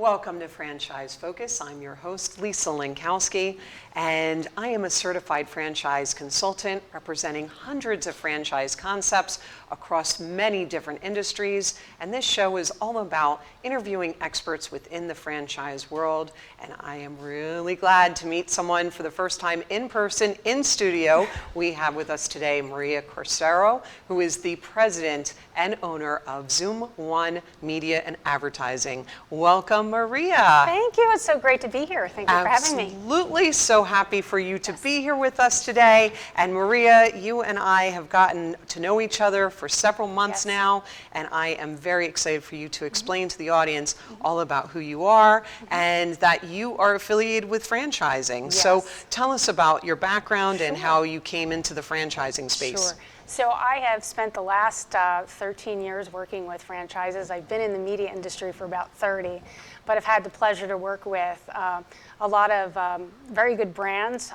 Welcome to Franchise Focus. I'm your host, Lisa Linkowsky, and I am a certified franchise consultant representing hundreds of franchise concepts across many different industries. And this show is all about interviewing experts within the franchise world. And I am really glad to meet someone for the first time in person, in studio. We have with us today Maria Corsaro, who is the president and owner of ZOOM1 Media and Advertising. Welcome, Maria. Thank you. It's so great to be here. Thank you for having me. Absolutely. So happy for you to be here with us today. And Maria, you and I have gotten to know each other for several months now, and I am very excited for you to explain to the audience all about who you are and that you are affiliated with franchising. So tell us about your background and how you came into the franchising space. Sure. So I have spent the last 13 years working with franchises. I've been in the media industry for about 30, but I've had the pleasure to work with a lot of very good brands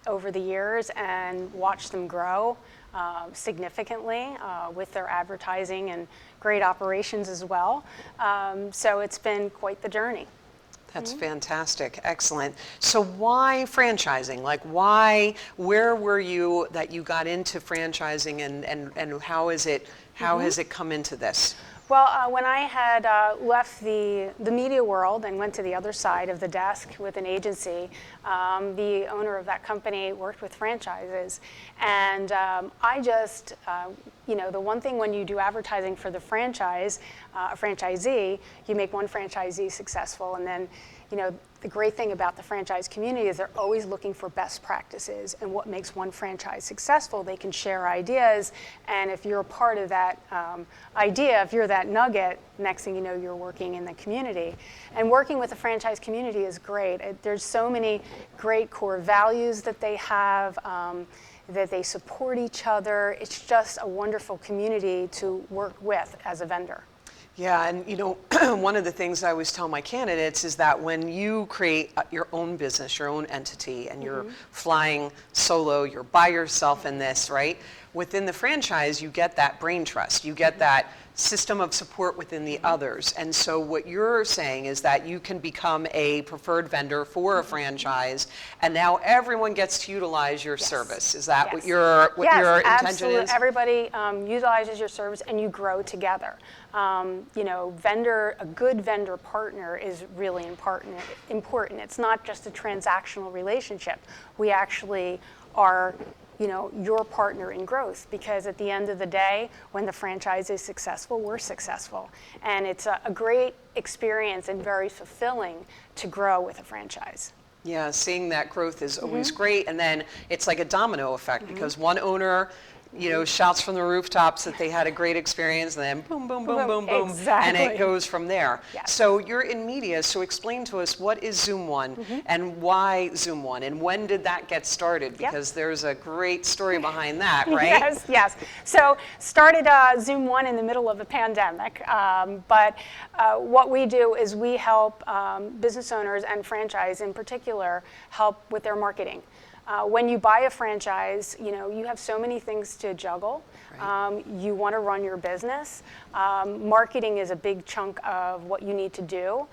over the years and watch them grow significantly with their advertising and great operations as well. So it's been quite the journey. That's fantastic. Excellent. So why franchising? Like where were you that you got into franchising and how has it come into this? Well, when I had left the media world and went to the other side of the desk with an agency, the owner of that company worked with franchises. And I just, the one thing when you do advertising for the franchise, a franchisee, you make one franchisee successful. And then, the great thing about the franchise community is they're always looking for best practices and what makes one franchise successful. They can share ideas, and if you're a part of that idea, if you're that nugget, next thing you know, you're working in the community. And working with the franchise community is great. There's so many great core values that they have, that they support each other. It's just a wonderful community to work with as a vendor. Yeah, and one of the things I always tell my candidates is that when you create your own business, your own entity, and you're flying solo, you're by yourself in this, right? Within the franchise, you get that brain trust. You get that system of support within the others. And so what you're saying is that you can become a preferred vendor for a franchise, and now everyone gets to utilize your service. Is that what your intention absolutely. is? Everybody utilizes your service, and you grow together. A good vendor partner is really important. It's not just a transactional relationship. We actually are your partner in growth, because at the end of the day, when the franchise is successful, we're successful. And it's a great experience and very fulfilling to grow with a franchise. Yeah, seeing that growth is always great. And then it's like a domino effect, because one owner shouts from the rooftops that they had a great experience, and then boom, boom, boom, boom, boom, exactly. and it goes from there. Yes. So you're in media, so explain to us, what is ZOOM1 and why ZOOM1, and when did that get started? Because there's a great story behind that, right? Yes. So started ZOOM1 in the middle of a pandemic, but what we do is we help business owners and franchise in particular help with their marketing. When you buy a franchise, you have so many things to juggle. Right. You want to run your business. Marketing is a big chunk of what you need to do,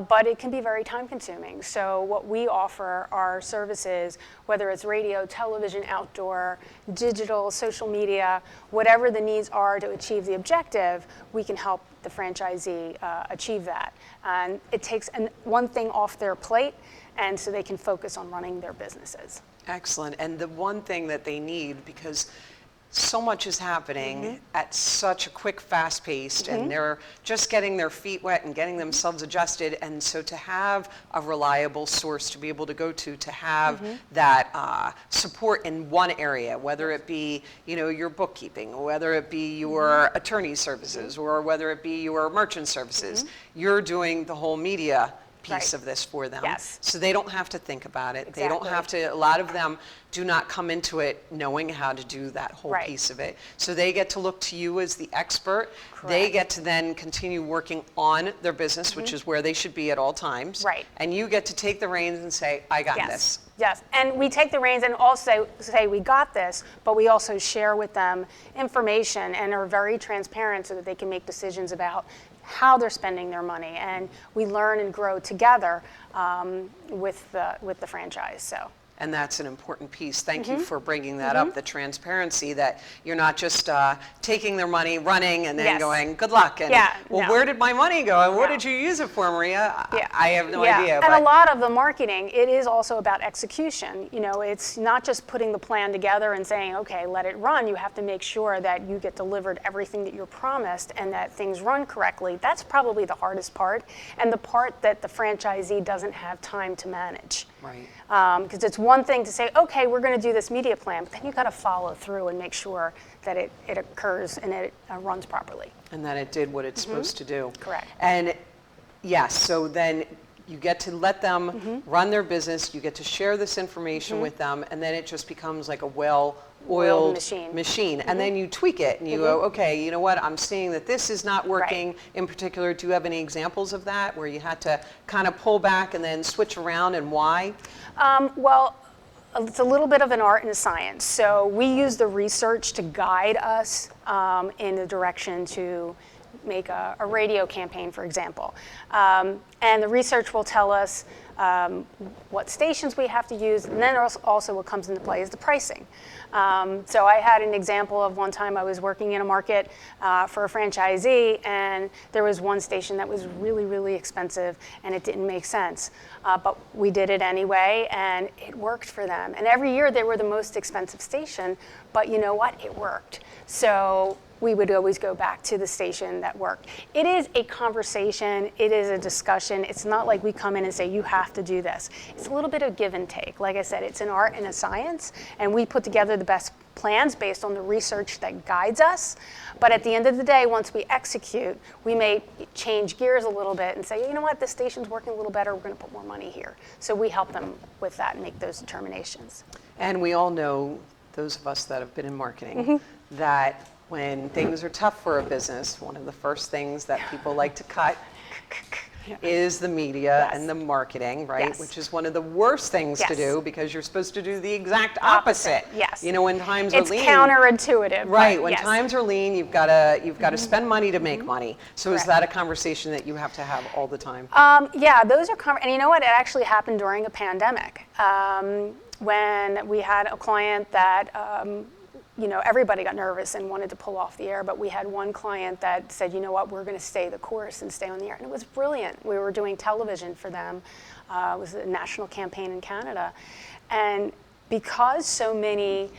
but it can be very time consuming. So what we offer are services, whether it's radio, television, outdoor, digital, social media, whatever the needs are to achieve the objective, we can help the franchisee achieve that. And it takes one thing off their plate, and so they can focus on running their businesses. Excellent. And the one thing that they need, because so much is happening at such a quick, fast-paced, and they're just getting their feet wet and getting themselves adjusted. And so to have a reliable source to be able to go to have that support in one area, whether it be your bookkeeping, or whether it be your attorney services, or whether it be your merchant services, you're doing the whole media piece of this for them. Yes. So they don't have to think about it. Exactly. They don't have to, a lot of them do not come into it knowing how to do that whole piece of it. So they get to look to you as the expert. Correct. They get to then continue working on their business, which is where they should be at all times. Right. And you get to take the reins and say, I got this. Yes, and we take the reins and also say we got this, but we also share with them information and are very transparent so that they can make decisions about how they're spending their money, and we learn and grow together with the franchise. So. And that's an important piece. Thank you for bringing that up, the transparency, that you're not just taking their money, running, and then going, good luck. And, where did my money go? And what did you use it for, Maria? I have no idea. And a lot of the marketing, it is also about execution. You know, it's not just putting the plan together and saying, okay, let it run. You have to make sure that you get delivered everything that you're promised and that things run correctly. That's probably the hardest part, and the part that the franchisee doesn't have time to manage. Right. Because it's one thing to say, okay, we're going to do this media plan, but then you've got to follow through and make sure that it occurs and it runs properly. And that it did what it's supposed to do. Correct. And yes, so then you get to let them run their business, you get to share this information with them, and then it just becomes like a well-oiled machine. And then you tweak it and you go, okay, you know what, I'm seeing that this is not working in particular. Do you have any examples of that where you had to kind of pull back and then switch around, and why? Well, it's a little bit of an art and a science. So we use the research to guide us in the direction to make a radio campaign, for example. And the research will tell us what stations we have to use, and then also what comes into play is the pricing. So I had an example of one time I was working in a market for a franchisee, and there was one station that was really, really expensive, and it didn't make sense. But we did it anyway, and it worked for them. And every year they were the most expensive station, but you know what? It worked. So we would always go back to the station that worked. It is a conversation, it is a discussion. It's not like we come in and say, you have to do this. It's a little bit of give and take. Like I said, it's an art and a science, and we put together the best plans based on the research that guides us. But at the end of the day, once we execute, we may change gears a little bit and say, you know what, this station's working a little better, we're gonna put more money here. So we help them with that and make those determinations. And we all know, those of us that have been in marketing, that when things are tough for a business, one of the first things that people like to cut is the media and the marketing, right? Which is one of the worst things to do, because you're supposed to do the exact opposite. You know, when times are lean. It's counterintuitive. Right, when times are lean, you've got to spend money to make money. So is that a conversation that you have to have all the time? Yeah, those are, and you know what, it actually happened during a pandemic. When we had a client that you know, everybody got nervous and wanted to pull off the air, but we had one client that said, you know what, we're going to stay the course and stay on the air. And it was brilliant. We were doing television for them. It was a national campaign in Canada. And because so many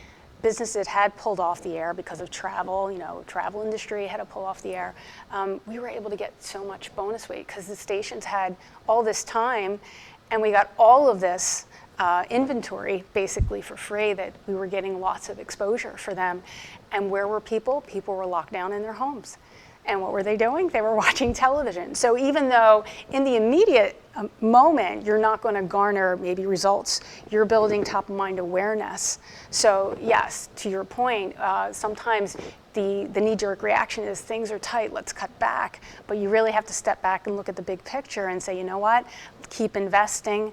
businesses had pulled off the air because of travel, you know, travel industry had to pull off the air, we were able to get so much bonus weight because the stations had all this time, and we got all of this inventory basically for free, that we were getting lots of exposure for them. And where were people? People were locked down in their homes. And what were they doing? They were watching television. So even though in the immediate moment you're not going to garner maybe results, you're building top of mind awareness. So yes, to your point, sometimes the knee-jerk reaction is things are tight, let's cut back. But you really have to step back and look at the big picture and say, you know what, keep investing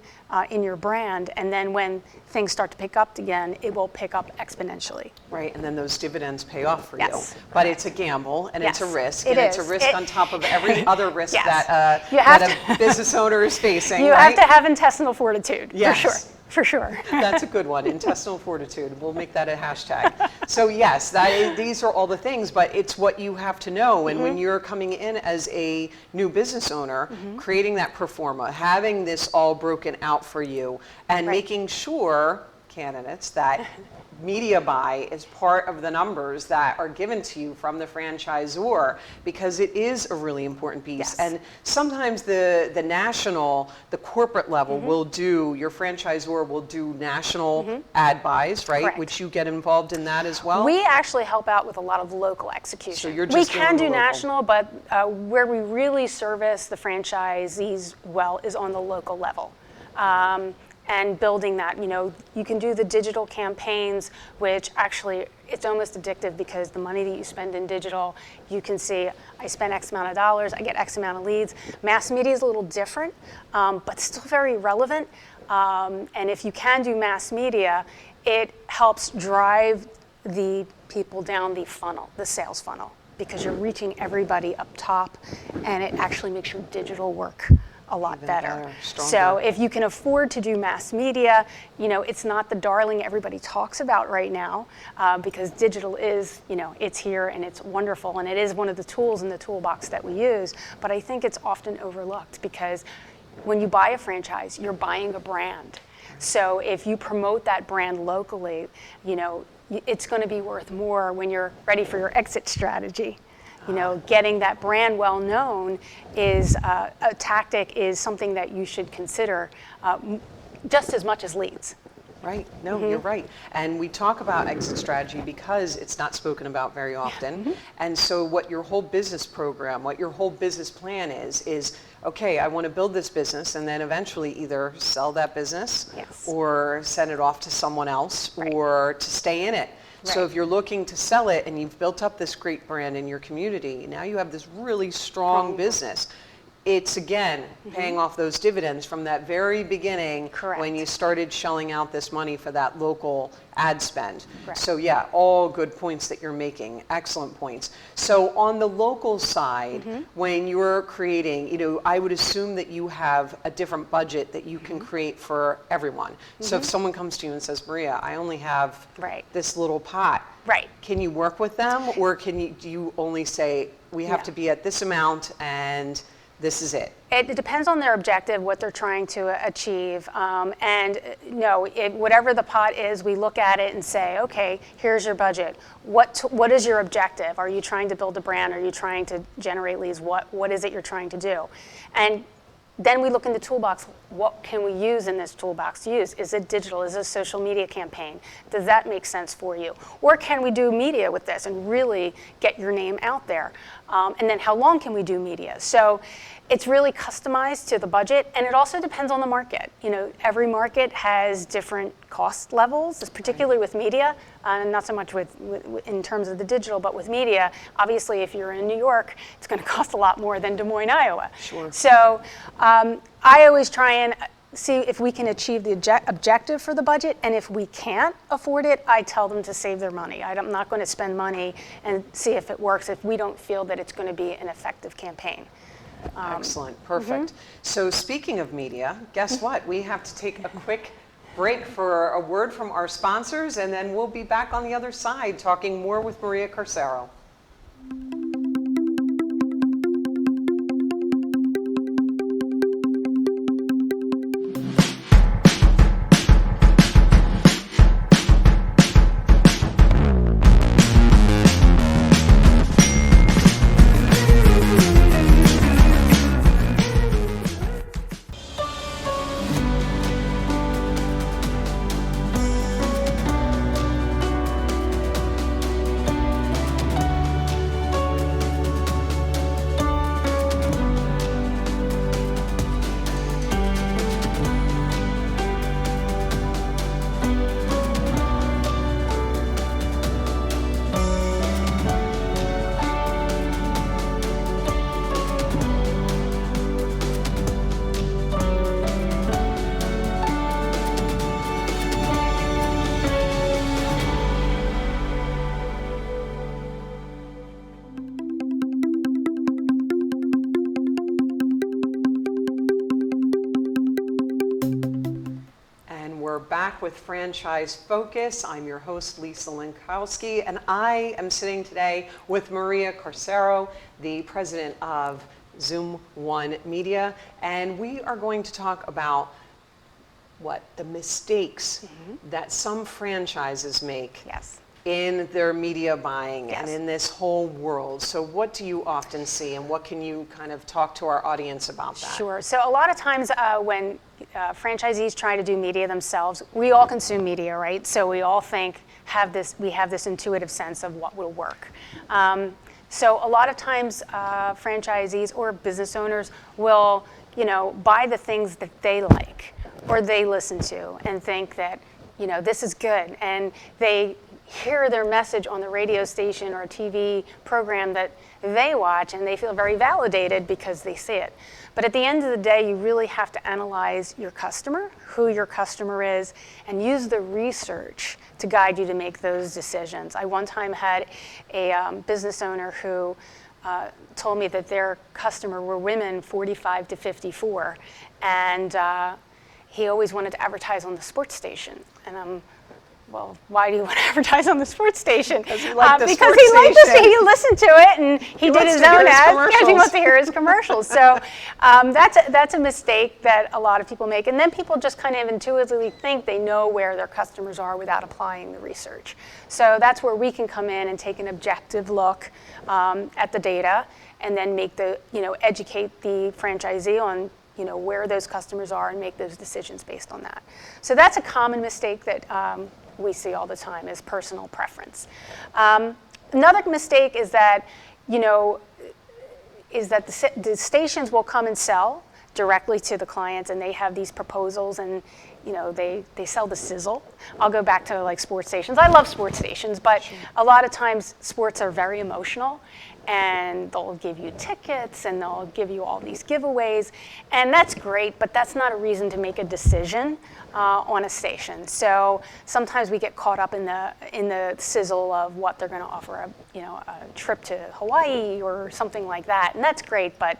in your brand, and then when things start to pick up again, it will pick up exponentially. Right, and then those dividends pay off for you. But correct. it's a gamble, and it's a risk, It and is. it's a risk on top of every other risk Yes. that a business owner is facing. You have to have intestinal fortitude, Yes. for sure. For sure. That's a good one, intestinal fortitude. We'll make that a hashtag. So yes, these are all the things, but it's what you have to know. And when you're coming in as a new business owner, creating that pro forma, having this all broken out for you, and making sure, candidates, that media buy is part of the numbers that are given to you from the franchisor, because it is a really important piece. And sometimes the national, the corporate level will do, your franchisor will do national ad buys, right? Correct. Which you get involved in that as well? We actually help out with a lot of local execution. So you're just we can doing do the local. national, but where we really service the franchisees well is on the local level. And building that, you know, you can do the digital campaigns, which actually it's almost addictive, because the money that you spend in digital, you can see, I spend X amount of dollars, I get X amount of leads. Mass media is a little different, but still very relevant. And if you can do mass media, it helps drive the people down the funnel, the sales funnel. because you're reaching everybody up top, and it actually makes your digital work a lot better. Stronger. So if you can afford to do mass media, it's not the darling everybody talks about right now, because digital is, it's here and it's wonderful, and it is one of the tools in the toolbox that we use, but I think it's often overlooked because when you buy a franchise, you're buying a brand. So if you promote that brand locally, it's going to be worth more when you're ready for your exit strategy. Getting that brand well known is a tactic, is something that you should consider just as much as leads. Right. No, you're right. And we talk about exit strategy because it's not spoken about very often. And so what your whole business program, what your whole business plan is, okay, I want to build this business and then eventually either sell that business or send it off to someone else or to stay in it. So if you're looking to sell it and you've built up this great brand in your community, now you have this really strong business. It's, again, paying off those dividends from that very beginning when you started shelling out this money for that local ad spend. So yeah, all good points that you're making. Excellent points. So on the local side, when you're creating, I would assume that you have a different budget that you can create for everyone. So if someone comes to you and says, Maria, I only have this little pot, can you work with them, or do you only say, we have to be at this amount and this is it? It depends on their objective, what they're trying to achieve. Whatever the pot is, we look at it and say, okay, here's your budget. What is your objective? Are you trying to build a brand? Are you trying to generate leads? What is it you're trying to do? And then we look in the toolbox. What can we use in this toolbox to use? Is it digital? Is it a social media campaign? Does that make sense for you? Or can we do media with this and really get your name out there? And then how long can we do media? So it's really customized to the budget, and it also depends on the market. Every market has different cost levels, particularly with media, not so much in terms of the digital, but with media. Obviously, if you're in New York, it's going to cost a lot more than Des Moines, Iowa. So I always try and see if we can achieve the objective for the budget, and if we can't afford it, I tell them to save their money. I'm not going to spend money and see if it works if we don't feel that it's going to be an effective campaign. Excellent. Perfect. So speaking of media, guess what? We have to take a quick break for a word from our sponsors, and then we'll be back on the other side talking more with Maria Corsaro. Back with Franchise Focus. I'm your host, Lisa Linkowsky, and I am sitting today with Maria Corsaro, the president of ZOOM1 Media, and we are going to talk about the mistakes that some franchises make in their media buying and in this whole world. So what do you often see, and what can you kind of talk to our audience about that? Sure. So a lot of times when franchisees try to do media themselves, we all consume media, right? So we all we have this intuitive sense of what will work. So a lot of times franchisees or business owners will, buy the things that they like or they listen to and think that, this is good, and they hear their message on the radio station or a TV program that they watch, and they feel very validated because they see it. But at the end of the day, you really have to analyze your customer, who your customer is, and use the research to guide you to make those decisions. I one time had a business owner who told me that their customer were women 45 to 54, and he always wanted to advertise on the sports station. And well, why do you want to advertise on the sports station? Because he liked the because sports he liked station. he listened to it, and he did his own ads because he wants to hear his commercials. So that's a mistake that a lot of people make. And then people just kind of intuitively think they know where their customers are without applying the research. So that's where we can come in and take an objective look at the data, and then make educate the franchisee on where those customers are and make those decisions based on that. So that's a common mistake that we see all the time, is personal preference. Another mistake is that the stations will come and sell directly to the clients, and they have these proposals, and they sell the sizzle. I'll go back to like sports stations. I love sports stations, but a lot of times sports are very emotional, and they'll give you tickets, and they'll give you all these giveaways, and that's great, but that's not a reason to make a decision on a station. So sometimes we get caught up in the sizzle of what they're going to offer, a trip to Hawaii or something like that, and that's great, but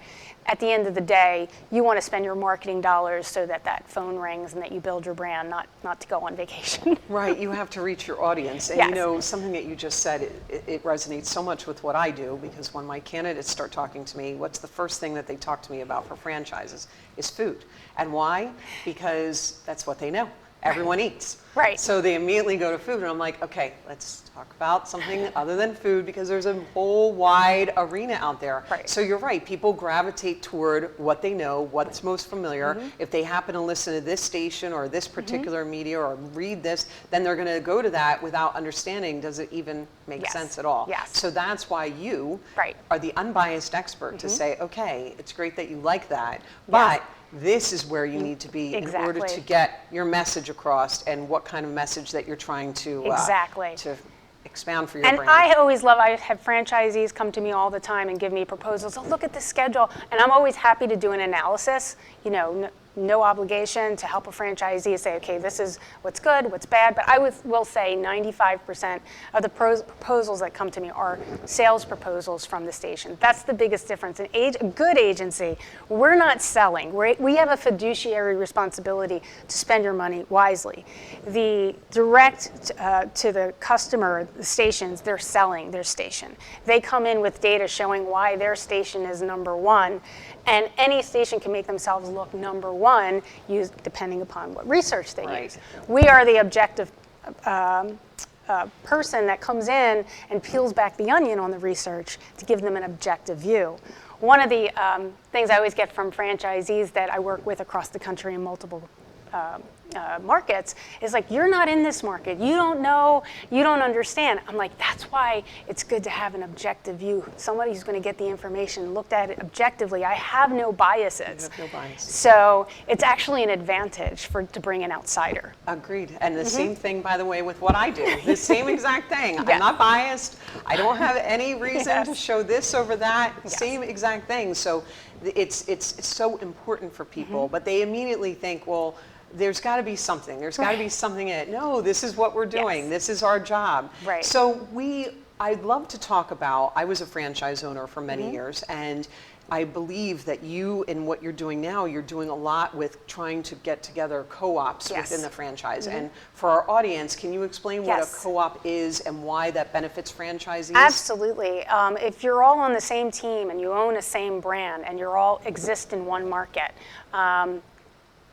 at the end of the day, you want to spend your marketing dollars so that phone rings and that you build your brand, not to go on vacation. Right, you have to reach your audience. And Yes. Something that you just said, it resonates so much with what I do, because when my candidates start talking to me, what's the first thing that they talk to me about for franchises is food. And why? Because that's what they know. Everyone eats. Right. So they immediately go to food, and I'm like, okay, let's talk about something other than food, because there's a whole wide arena out there. Right. So you're right, people gravitate toward what they know, what's most familiar. If they happen to listen to this station or this particular media or read this, then they're going to go to that without understanding, does it even make Yes. sense at all? Yes. So that's why you Right. are the unbiased expert to say, okay, it's great that you like that, but this is where you need to be in order Exactly. to get your message across, and what kind of message that you're trying to Exactly. to expound for your And brand. I have franchisees come to me all the time and give me proposals. Oh, look at the schedule. And I'm always happy to do an analysis, no obligation to help a franchisee say, okay, this is what's good, what's bad. But I will say 95% of the proposals that come to me are sales proposals from the station. That's the biggest difference. A good agency, we're not selling. We have a fiduciary responsibility to spend your money wisely. The direct to the customer, the stations, they're selling their station. They come in with data showing why their station is number one, and any station can make themselves look number one, depending upon what research they use. We are the objective person that comes in and peels back the onion on the research to give them an objective view. One of the things I always get from franchisees that I work with across the country in multiple markets is like, you're not in this market, you don't know, you don't understand. I'm like, that's why it's good to have an objective view, somebody who's going to get the information, looked at it objectively. I have no biases. You have no bias. So it's actually an advantage to bring an outsider. Agreed. And the same thing, by the way, with what I do. The same exact thing. Yeah. I'm not biased. I don't have any reason to Yes. show this over that. Yes. Same exact thing. So it's so important for people, but they immediately think, well, there's got to be something. There's got to be something in it. No, this is what we're doing. Yes. This is our job. Right. So I'd love to talk about, I was a franchise owner for many years, and I believe that you, in what you're doing now, you're doing a lot with trying to get together co-ops Yes. within the franchise. And for our audience, can you explain what a Yes. co-op is and why that benefits franchisees? Absolutely. If you're all on the same team and you own a same brand and you're all exist in one market,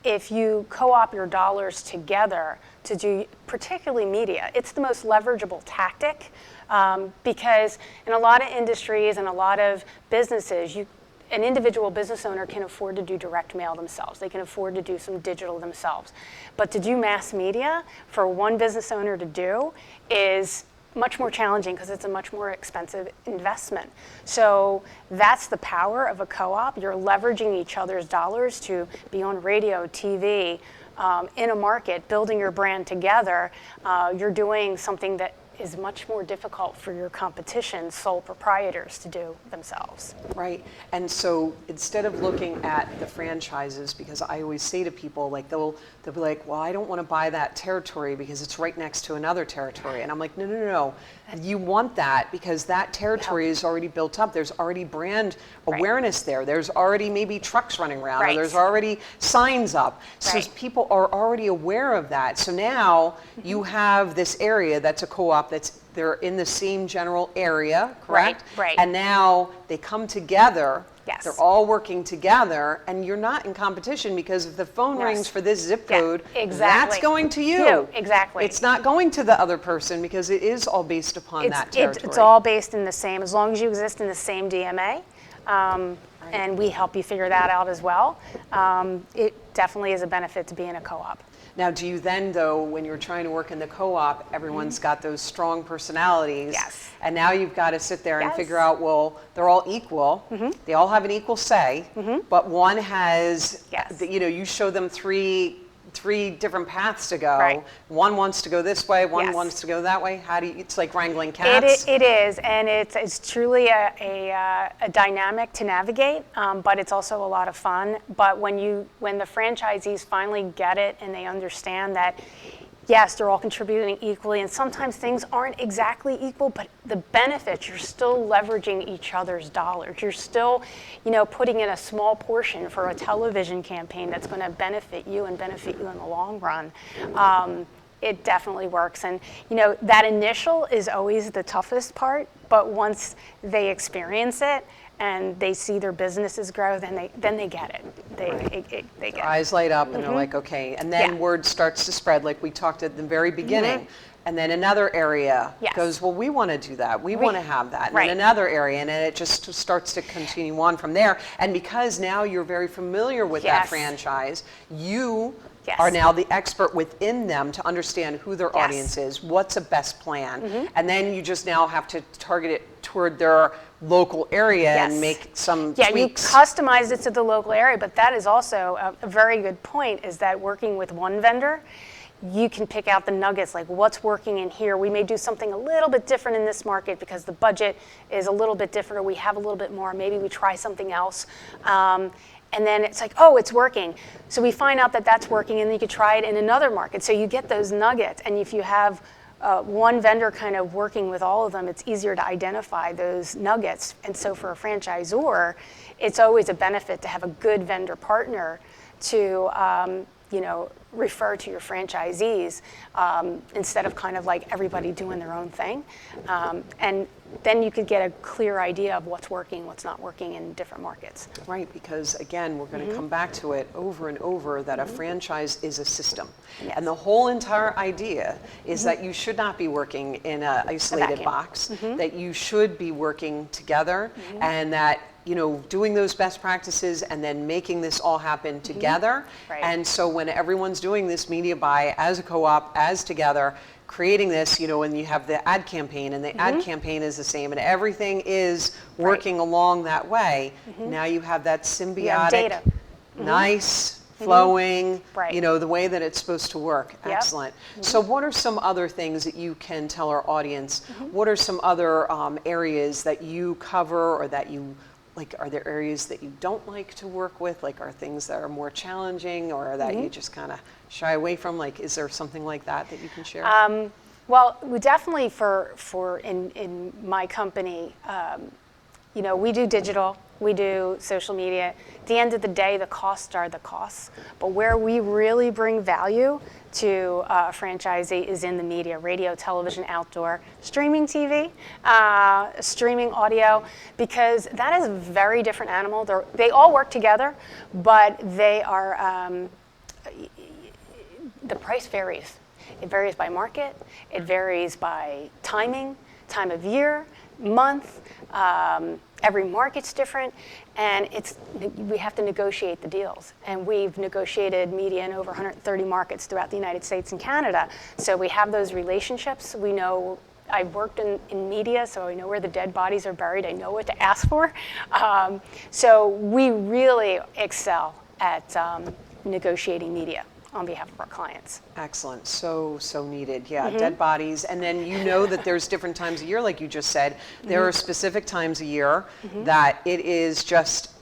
if you co-op your dollars together to do particularly media, it's the most leverageable tactic because in a lot of industries and a lot of businesses, an individual business owner can afford to do direct mail themselves. They can afford to do some digital themselves. But to do mass media for one business owner to do is much more challenging because it's a much more expensive investment. So that's the power of a co-op. You're leveraging each other's dollars to be on radio, TV, in a market, building your brand together. You're doing something that is much more difficult for your competition, sole proprietors, to do themselves. Right. And so instead of looking at the franchises, because I always say to people, like they'll be like, well, I don't want to buy that territory because it's right next to another territory. And I'm like, no, no, no, no. You want that because that territory is already built up. There's already brand awareness there. There's already maybe trucks running around, or there's already signs up. So people are already aware of that. So now you have this area that's a co-op they're in the same general area, correct? Right. And now they come together. Yes. They're all working together, and you're not in competition because if the phone rings for this zip code, that's going to you. Exactly. It's not going to the other person because it is all based upon that territory. It's all based in the same, as long as you exist in the same DMA, and we help you figure that out as well. It definitely is a benefit to be in a co-op. Now, do you then, though, when you're trying to work in the co-op, everyone's got those strong personalities. Yes. And now you've got to sit there and figure out, well, they're all equal. They all have an equal say, but one has, you show them three different paths to go. Right. One wants to go this way, one wants to go that way. How do you, it's like wrangling cats. It is, and it's truly a dynamic to navigate, but it's also a lot of fun. But when the franchisees finally get it and they understand that, yes, they're all contributing equally, and sometimes things aren't exactly equal, but the benefits, you're still leveraging each other's dollars. You're still, putting in a small portion for a television campaign that's going to benefit you and benefit you in the long run. It definitely works. And, that initial is always the toughest part, but once they experience it, and they see their businesses grow, then they get it. They get it. Eyes light up, and they're like, okay. And then word starts to spread, like we talked at the very beginning. And then another area goes, well, we want to do that. We want to have that. And then another area, and then it just starts to continue on from there. And because now you're very familiar with that franchise, you are now the expert within them to understand who their audience is, what's a best plan. And then you just now have to target it toward their local area and make some tweaks. Yeah, you customize it to the local area, but that is also a very good point, is that working with one vendor, you can pick out the nuggets, like what's working in here. We may do something a little bit different in this market because the budget is a little bit different, or we have a little bit more. Maybe we try something else. And then it's like, oh, it's working. So we find out that that's working, and then you could try it in another market. So you get those nuggets. And if you have one vendor kind of working with all of them, it's easier to identify those nuggets. And so for a franchisor, it's always a benefit to have a good vendor partner to refer to your franchisees instead of kind of like everybody doing their own thing. And then you could get a clear idea of what's working, what's not working in different markets. Right, because again, we're going to come back to it over and over that a franchise is a system. And the whole entire idea is that you should not be working in an isolated box, that you should be working together, and that doing those best practices and then making this all happen together. And so when everyone's doing this media buy as a co-op, as together, creating this, and you have the ad campaign, and the ad campaign is the same, and everything is working along that way. Now you have that symbiotic, data. Nice, flowing, the way that it's supposed to work. Excellent. So what are some other things that you can tell our audience? What are some other areas that you cover, or that you are there areas that you don't like to work with? Are things that are more challenging, or that you just kind of shy away from? Is there something like that you can share? Well, we definitely for in my company, we do digital, we do social media. At the end of the day, the costs are the costs. But where we really bring value to a franchisee is in the media: radio, television, outdoor, streaming TV, streaming audio, because that is a very different animal. They all work together, but they are, the price varies. It varies by market, it varies by timing, time of year, month. Every market's different, and we have to negotiate the deals. And we've negotiated media in over 130 markets throughout the United States and Canada. So we have those relationships. We know, I've worked in media, so I know where the dead bodies are buried. I know what to ask for. So we really excel at negotiating media. on behalf of our clients. Excellent. So needed. Yeah, dead bodies. And then you know that there's different times a year, like you just said. There are specific times a year that it is just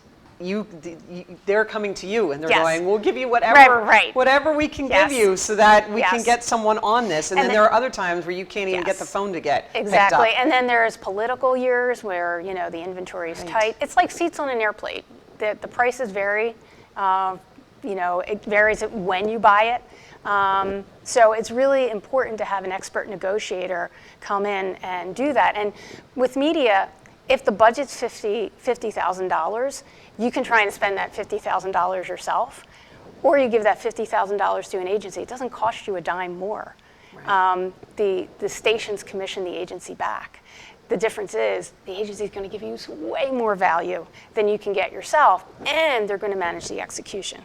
they're coming to you and they're going, we'll give you whatever whatever we can give you so that we can get someone on this. And then there are other times where you can't even get the phone to get picked up. And then there's political years where, you know, the inventory is tight. It's like seats on an airplane. The prices vary. You know, it varies when you buy it. So it's really important to have an expert negotiator come in and do that. And with media, if the budget's $50,000, you can try and spend that $50,000 yourself, or you give that $50,000 to an agency. It doesn't cost you a dime more. The stations commission the agency back. The difference is the agency is going to give you way more value than you can get yourself, and they're going to manage the execution.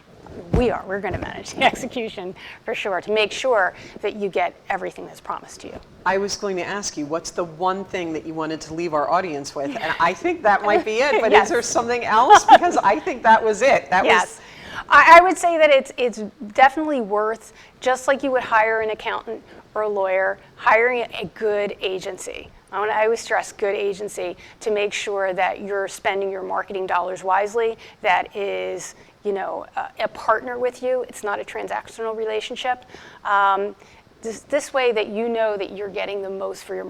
We're going to manage the execution for sure to make sure that you get everything that's promised to you. I was going to ask you, what's the one thing that you wanted to leave our audience with? And I think that might be it, but is there something else? Because I think that was it. I would say that it's definitely worth, just like you would hire an accountant or a lawyer, hiring a good agency. I always stress good agency to make sure that you're spending your marketing dollars wisely, that is, you know, a partner with you. It's not a transactional relationship. This way that you know that you're getting the most for your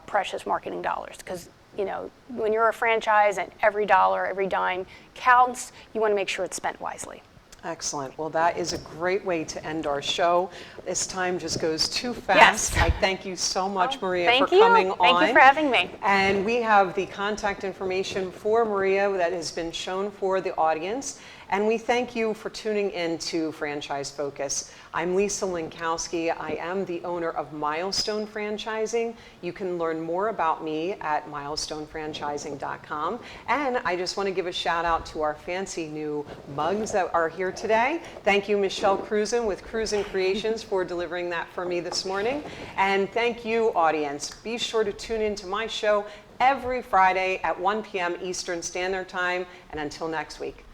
precious marketing dollars. Because, you know, when you're a franchise and every dollar, every dime counts, you want to make sure it's spent wisely. Excellent. Well, that is a great way to end our show. This time just goes too fast. I thank you so much, Maria, for coming on. Thank you for having me. And we have the contact information for Maria that has been shown for the audience. And we thank you for tuning in to Franchise Focus. I'm Lisa Linkowsky. I am the owner of Milestone Franchising. You can learn more about me at milestonefranchising.com. And I just want to give a shout out to our fancy new mugs that are here today. Thank you, Michelle Cruzen with Cruzen Creations, for delivering that for me this morning. And thank you, audience. Be sure to tune into my show every Friday at 1 p.m. Eastern Standard Time. And until next week.